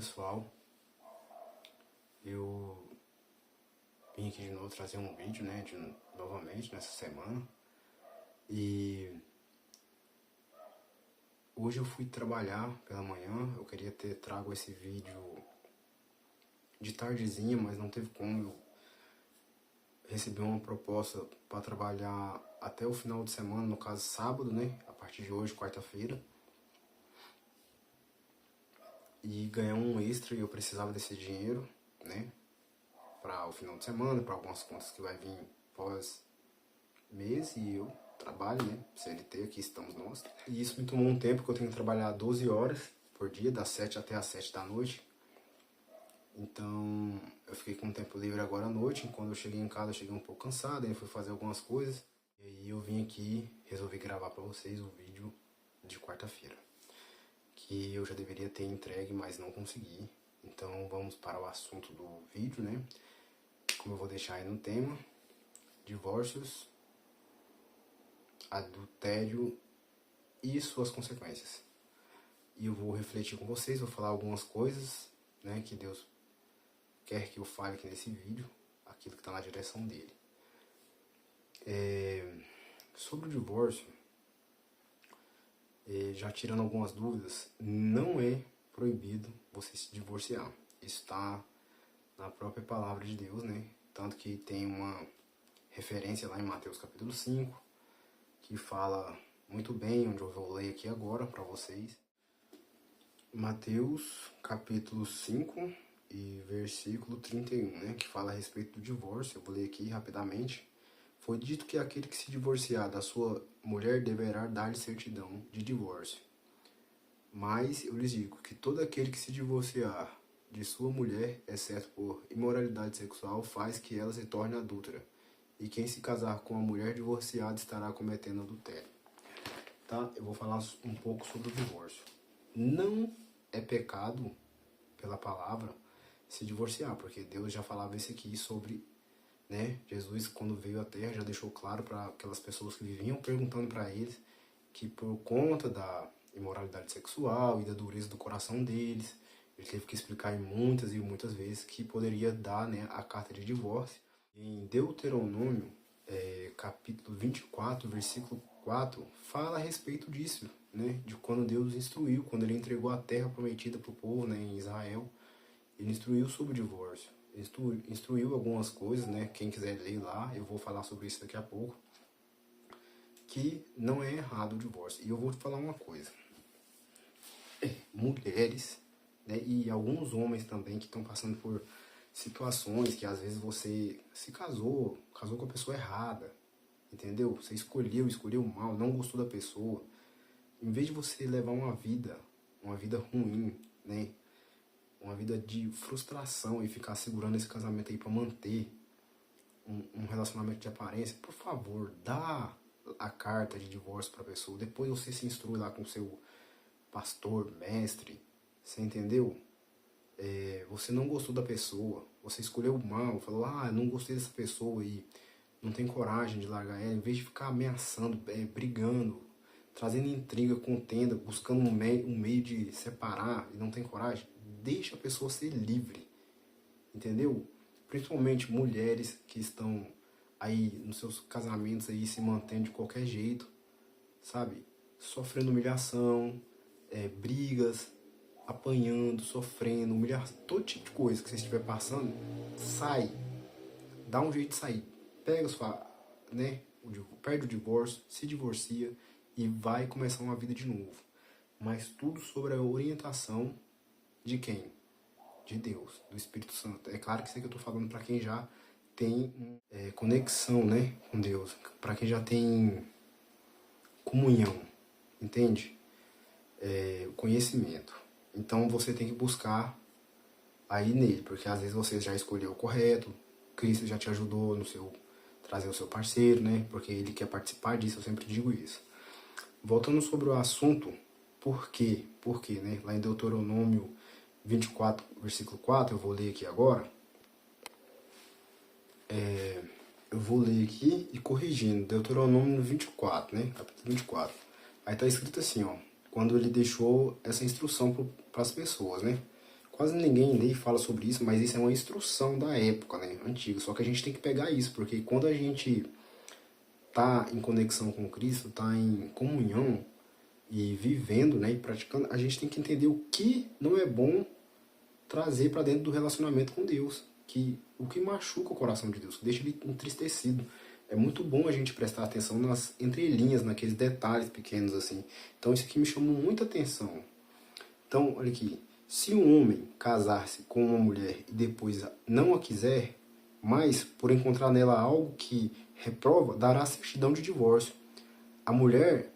pessoal, eu vim aqui de novo trazer um vídeo, né, novamente nessa semana. E hoje eu fui trabalhar pela manhã. Eu queria ter trago esse vídeo de tardezinha, mas não teve como. Eu recebi uma proposta para trabalhar até o final de semana, no caso sábado, né, a partir de hoje, quarta-feira, e ganhar um extra, e eu precisava desse dinheiro, né, para o final de semana, para algumas contas que vai vir pós mês, e eu trabalho, né, CLT, aqui estamos nós. E isso me tomou um tempo, que eu tenho que trabalhar 12 horas por dia, das 7 até as 7 da noite. Então eu fiquei com um tempo livre agora à noite. Quando eu cheguei em casa, eu cheguei um pouco cansado, aí fui fazer algumas coisas. E aí eu vim aqui, resolvi gravar para vocês o vídeo de quarta-feira, que eu já deveria ter entregue, mas não consegui. Então vamos para o assunto do vídeo, né? Como eu vou deixar aí no tema: divórcios, adultério e suas consequências. E eu vou refletir com vocês, vou falar algumas coisas, né, que Deus quer que eu fale aqui nesse vídeo, aquilo que está na direção dele. Sobre o divórcio, já tirando algumas dúvidas, não é proibido você se divorciar. Isso está na própria palavra de Deus, né? Tanto que tem uma referência lá em Mateus capítulo 5, que fala muito bem, onde eu vou ler aqui agora para vocês. Mateus capítulo 5 e versículo 31, né, que fala a respeito do divórcio. Eu vou ler aqui rapidamente. Foi dito que aquele que se divorciar da sua mulher deverá dar-lhe certidão de divórcio. Mas eu lhes digo que todo aquele que se divorciar de sua mulher, exceto por imoralidade sexual, faz que ela se torne adúltera. E quem se casar com a mulher divorciada estará cometendo adultério. Tá? Eu vou falar um pouco sobre o divórcio. Não é pecado, pela palavra, se divorciar, porque Deus já falava isso aqui sobre, né, Jesus, quando veio à Terra, já deixou claro para aquelas pessoas que viviam perguntando para eles que por conta da imoralidade sexual e da dureza do coração deles, ele teve que explicar muitas e muitas vezes que poderia dar, né, a carta de divórcio. Em Deuteronômio, capítulo 24, versículo 4, fala a respeito disso, né, de quando Deus instruiu, quando ele entregou a terra prometida para o povo, né, em Israel. Ele instruiu sobre o divórcio, instruiu algumas coisas, né, quem quiser ler lá, eu vou falar sobre isso daqui a pouco, que não é errado o divórcio. E eu vou te falar uma coisa: mulheres, né, e alguns homens também que estão passando por situações que às vezes você se casou com a pessoa errada, entendeu? Você escolheu mal, não gostou da pessoa. Em vez de você levar uma vida ruim, né, uma vida de frustração, e ficar segurando esse casamento aí para manter um relacionamento de aparência, por favor, dá a carta de divórcio para a pessoa. Depois você se instrui lá com o seu pastor, mestre, você entendeu? Você não gostou da pessoa, você escolheu mal, falou, não gostei dessa pessoa, e não tem coragem de largar ela. Em vez de ficar ameaçando, brigando, trazendo intriga, contenda, buscando um meio de separar, e não tem coragem, deixa a pessoa ser livre, entendeu? Principalmente mulheres que estão aí nos seus casamentos aí se mantendo de qualquer jeito, sabe? Sofrendo humilhação, brigas, apanhando, sofrendo, humilhação, todo tipo de coisa que você estiver passando, sai, dá um jeito de sair, pega sua, né, perde o divórcio, se divorcia e vai começar uma vida de novo. Mas tudo sobre a orientação de quem? De Deus, do Espírito Santo. É claro que isso aqui eu estou falando para quem já tem conexão, né, com Deus, para quem já tem comunhão, entende? O conhecimento. Então você tem que buscar aí nele, porque às vezes você já escolheu o correto, Cristo já te ajudou no seu trazer o seu parceiro, né, porque ele quer participar disso, eu sempre digo isso. Voltando sobre o assunto, por quê, né, lá em Deuteronômio 24, versículo 4, eu vou ler aqui agora. Eu vou ler aqui e corrigindo, Deuteronômio 24, né, capítulo 24. Aí tá escrito assim, ó, quando ele deixou essa instrução para as pessoas, né, quase ninguém lê e fala sobre isso, mas isso é uma instrução da época, né, antiga. Só que a gente tem que pegar isso, porque quando a gente tá em conexão com Cristo, tá em comunhão e vivendo, né, e praticando, a gente tem que entender o que não é bom trazer para dentro do relacionamento com Deus, que o que machuca o coração de Deus, que deixa ele entristecido. É muito bom a gente prestar atenção nas entrelinhas, naqueles detalhes pequenos assim. Então isso aqui me chamou muita atenção. Então, olha aqui, se um homem casar-se com uma mulher e depois não a quiser, mas por encontrar nela algo que reprova, dará certidão de divórcio. A mulher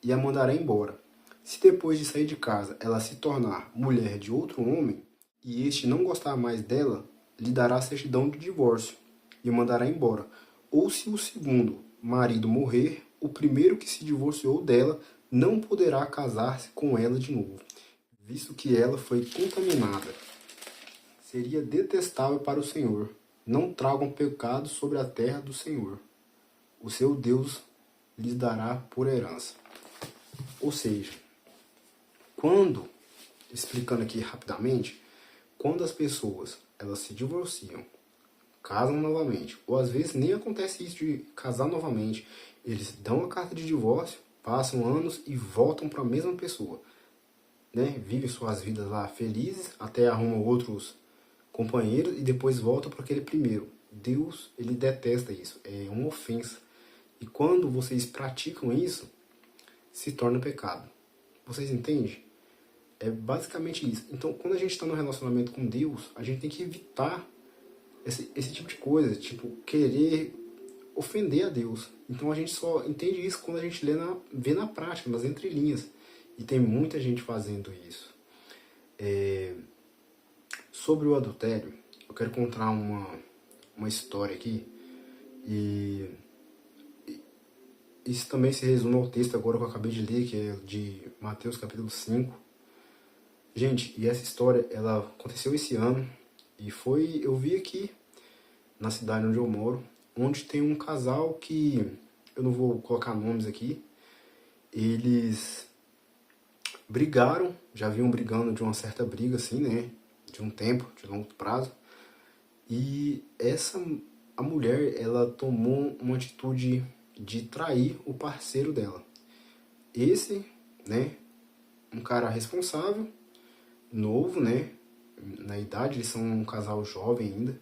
e a mandará embora. Se depois de sair de casa ela se tornar mulher de outro homem, e este não gostar mais dela, lhe dará certidão de divórcio e mandará embora. Ou se o segundo marido morrer, o primeiro que se divorciou dela não poderá casar-se com ela de novo, visto que ela foi contaminada. Seria detestável para o Senhor. Não tragam pecado sobre a terra do Senhor. O seu Deus lhes dará por herança. Ou seja, quando, explicando aqui rapidamente, quando as pessoas elas se divorciam, casam novamente, ou às vezes nem acontece isso de casar novamente, eles dão a carta de divórcio, passam anos e voltam para a mesma pessoa, né? Vivem suas vidas lá felizes, até arrumam outros companheiros e depois voltam para aquele primeiro. Deus, ele detesta isso, é uma ofensa. E quando vocês praticam isso, se torna pecado. Vocês entendem? É basicamente isso. Então, quando a gente está no relacionamento com Deus, a gente tem que evitar esse tipo de coisa, tipo, querer ofender a Deus. Então a gente só entende isso quando a gente vê na prática, nas entrelinhas. E tem muita gente fazendo isso. Sobre o adultério, eu quero contar uma história aqui. E isso também se resume ao texto agora que eu acabei de ler, que é de Mateus capítulo 5. Gente, e essa história, ela aconteceu esse ano, e eu vi aqui, na cidade onde eu moro, onde tem um casal que, eu não vou colocar nomes aqui, eles brigaram, já vinham brigando de uma certa briga, assim, né, de um tempo, de longo prazo, e a mulher, ela tomou uma atitude de trair o parceiro dela. Esse, né, um cara responsável, novo, né, na idade, eles são um casal jovem ainda,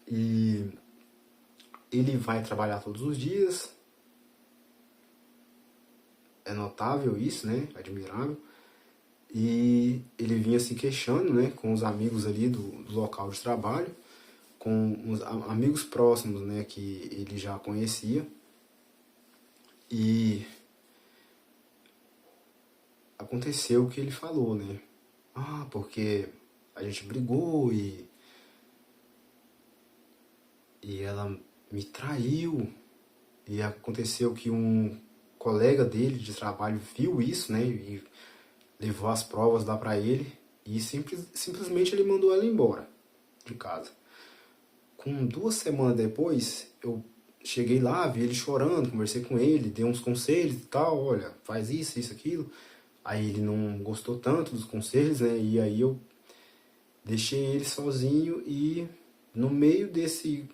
e ele vai trabalhar todos os dias, é notável isso, né, admirável, e ele vinha se queixando, né, com os amigos ali do local de trabalho, com os amigos próximos, né, que ele já conhecia, e aconteceu o que ele falou, né, porque a gente brigou e ela me traiu, e aconteceu que um colega dele de trabalho viu isso, né, e levou as provas lá pra ele, e simplesmente ele mandou ela embora de casa. Com 2 semanas depois, eu cheguei lá, vi ele chorando, conversei com ele, dei uns conselhos e tal, olha, faz isso, isso, aquilo. Aí ele não gostou tanto dos conselhos, né, e aí eu deixei ele sozinho, e no meio desse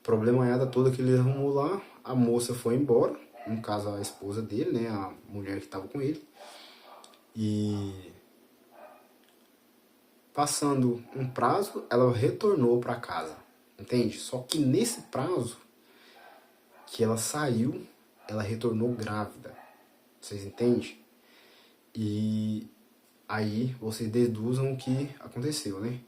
problemaiada toda que ele arrumou lá, a moça foi embora, no caso a esposa dele, né, a mulher que estava com ele, e passando um prazo, ela retornou para casa, entende? Só que nesse prazo que ela saiu, ela retornou grávida, vocês entendem? E aí vocês deduzam o que aconteceu, né?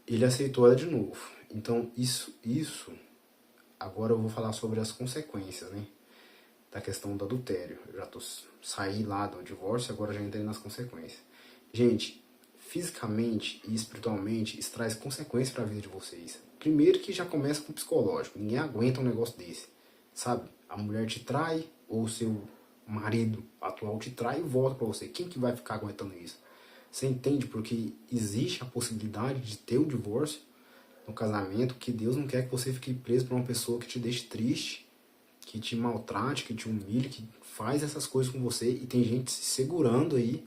Ele aceitou ela de novo. Então isso, agora eu vou falar sobre as consequências, né? Da questão do adultério. Eu já saí lá do divórcio, agora já entrei nas consequências. Gente, fisicamente e espiritualmente, isso traz consequências para a vida de vocês. Primeiro que já começa com o psicológico. Ninguém aguenta um negócio desse, sabe? A mulher te trai, ou o seu marido atual te trai e volta para você. Quem que vai ficar aguentando isso? Você entende? Porque existe a possibilidade de ter o divórcio no casamento, que Deus não quer que você fique preso por uma pessoa que te deixe triste, que te maltrate, que te humilhe, que faz essas coisas com você, e tem gente se segurando aí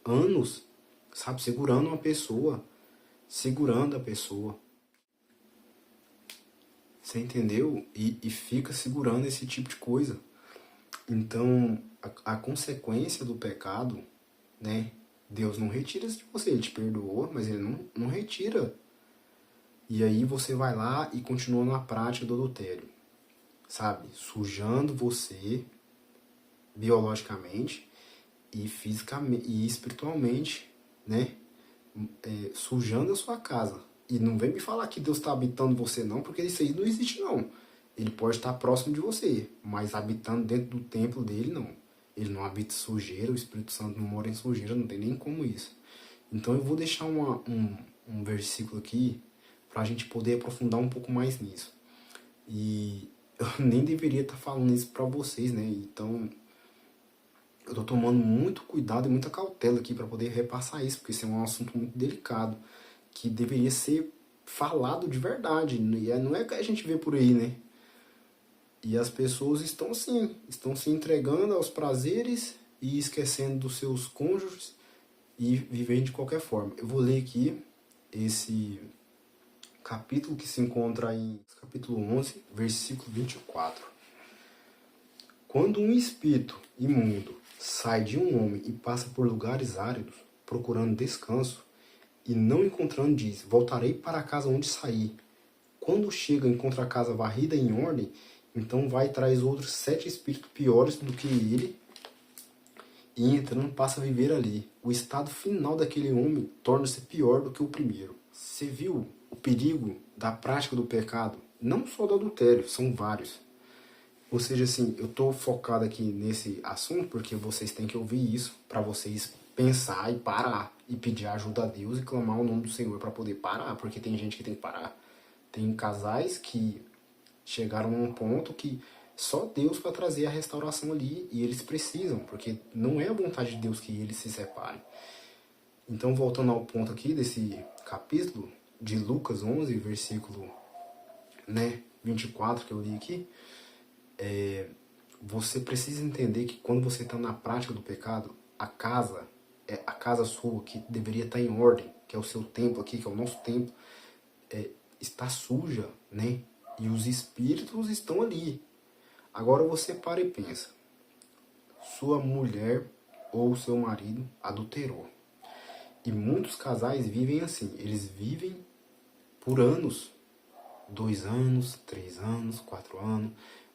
anos, sabe, segurando uma pessoa, segurando a pessoa. Você entendeu? E fica segurando esse tipo de coisa. Então, a consequência do pecado, né? Deus não retira isso de você, Ele te perdoou, mas Ele não retira. E aí você vai lá e continua na prática do adultério, sabe? Sujando você biologicamente e fisicamente e espiritualmente, né? Sujando a sua casa. E não vem me falar que Deus está habitando você não, porque isso aí não existe não. Ele pode estar próximo de você, mas habitando dentro do templo dele, não. Ele não habita sujeira, o Espírito Santo não mora em sujeira, não tem nem como isso. Então eu vou deixar um versículo aqui para a gente poder aprofundar um pouco mais nisso. E eu nem deveria estar falando isso para vocês, né? Então eu estou tomando muito cuidado e muita cautela aqui para poder repassar isso, porque isso é um assunto muito delicado, que deveria ser falado de verdade. Não é que a gente vê por aí, né? E as pessoas estão se entregando aos prazeres e esquecendo dos seus cônjuges e vivendo de qualquer forma. Eu vou ler aqui esse capítulo que se encontra em capítulo 11, versículo 24. Quando um espírito imundo sai de um homem e passa por lugares áridos, procurando descanso, e não encontrando, diz: voltarei para a casa onde saí. Quando chega, encontra a casa varrida em ordem, então vai e traz outros 7 espíritos piores do que ele, e entrando passa a viver ali. O estado final daquele homem torna-se pior do que o primeiro. Você viu o perigo da prática do pecado? Não só do adultério, são vários. Ou seja, assim, eu estou focado aqui nesse assunto porque vocês têm que ouvir isso para vocês pensar e parar e pedir ajuda a Deus e clamar o nome do Senhor para poder parar, porque tem gente que tem que parar. Tem casais que chegaram num ponto que só Deus vai trazer a restauração ali e eles precisam, porque não é a vontade de Deus que eles se separem. Então, voltando ao ponto aqui desse capítulo de Lucas 11, versículo 24 que eu li aqui, você precisa entender que quando você está na prática do pecado, a casa sua, que deveria estar em ordem, que é o seu templo aqui, que é o nosso templo, está suja, né? E os espíritos estão ali. Agora você para e pensa. Sua mulher ou seu marido adulterou. E muitos casais vivem assim. Eles vivem por anos. 2 anos, 3 anos, 4 anos.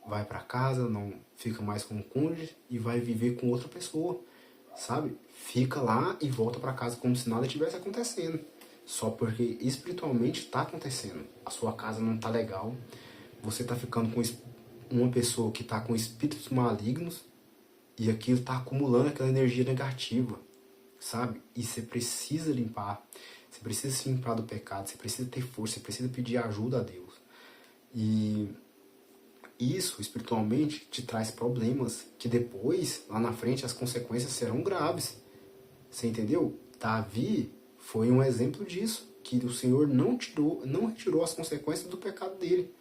Vai para casa, não fica mais com o cônjuge e vai viver com outra pessoa. Sabe? Fica lá e volta para casa como se nada tivesse acontecendo. Só porque espiritualmente está acontecendo. A sua casa não está legal. Você está ficando com uma pessoa que está com espíritos malignos e aquilo está acumulando aquela energia negativa, sabe? E você precisa limpar. Você precisa se limpar do pecado. Você precisa ter força. Você precisa pedir ajuda a Deus. E isso, espiritualmente, te traz problemas que depois, lá na frente, as consequências serão graves. Você entendeu? Davi foi um exemplo disso, que o Senhor não retirou as consequências do pecado dele.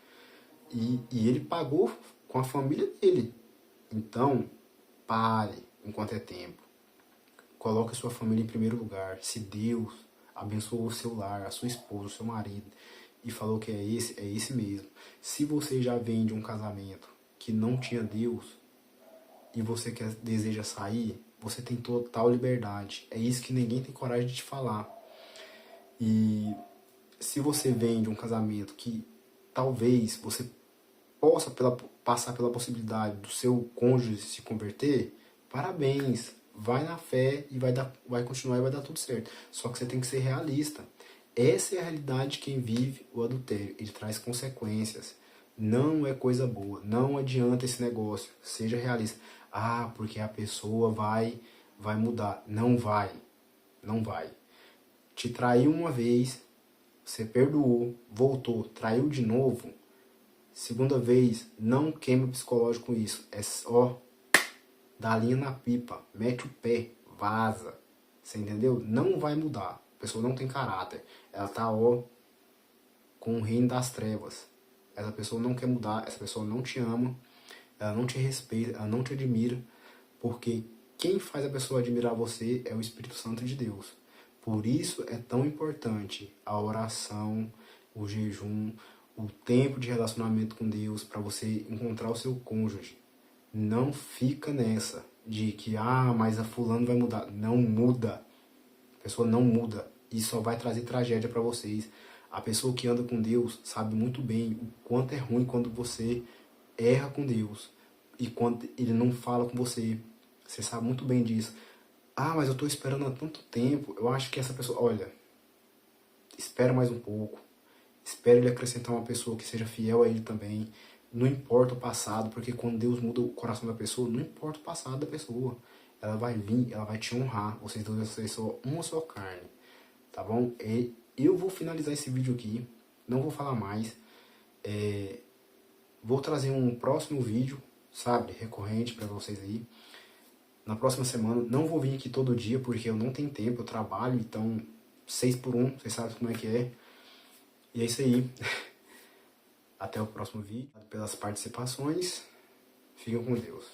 E ele pagou com a família dele. Então, pare enquanto é tempo. Coloque a sua família em primeiro lugar. Se Deus abençoou o seu lar, a sua esposa, o seu marido, e falou que é esse mesmo. Se você já vem de um casamento que não tinha Deus, e você deseja sair, você tem total liberdade. É isso que ninguém tem coragem de te falar. E se você vem de um casamento que talvez você possa passar pela possibilidade do seu cônjuge se converter, parabéns, vai na fé e vai continuar e vai dar tudo certo. Só que você tem que ser realista. Essa é a realidade de quem vive o adultério. Ele traz consequências. Não é coisa boa. Não adianta esse negócio. Seja realista. Ah, porque a pessoa vai mudar. Não vai. Não vai. Te traiu uma vez, você perdoou, voltou, traiu de novo. Segunda vez, não queima psicológico com isso. É só dá linha na pipa, mete o pé, vaza. Você entendeu? Não vai mudar. A pessoa não tem caráter. Ela tá, com o reino das trevas. Essa pessoa não quer mudar, essa pessoa não te ama, ela não te respeita, ela não te admira, porque quem faz a pessoa admirar você é o Espírito Santo de Deus. Por isso é tão importante a oração, o jejum, o tempo de relacionamento com Deus para você encontrar o seu cônjuge. Não fica nessa de que, mas a fulano vai mudar. Não muda. A pessoa não muda. E só vai trazer tragédia para vocês. A pessoa que anda com Deus sabe muito bem o quanto é ruim quando você erra com Deus. E quando ele não fala com você. Você sabe muito bem disso. Mas eu estou esperando há tanto tempo. Eu acho que essa pessoa... Olha, espera mais um pouco. Espere ele acrescentar uma pessoa que seja fiel a ele também. Não importa o passado, porque quando Deus muda o coração da pessoa, não importa o passado da pessoa. Ela vai vir, ela vai te honrar. Vocês dois vão ser só uma só carne. Tá bom? E eu vou finalizar esse vídeo aqui. Não vou falar mais. Vou trazer um próximo vídeo, sabe? Recorrente para vocês aí. Na próxima semana. Não vou vir aqui todo dia, porque eu não tenho tempo. Eu trabalho, então 6x1. Vocês sabem como é que é. E é isso aí. Até o próximo vídeo. Pelas participações. Fiquem com Deus.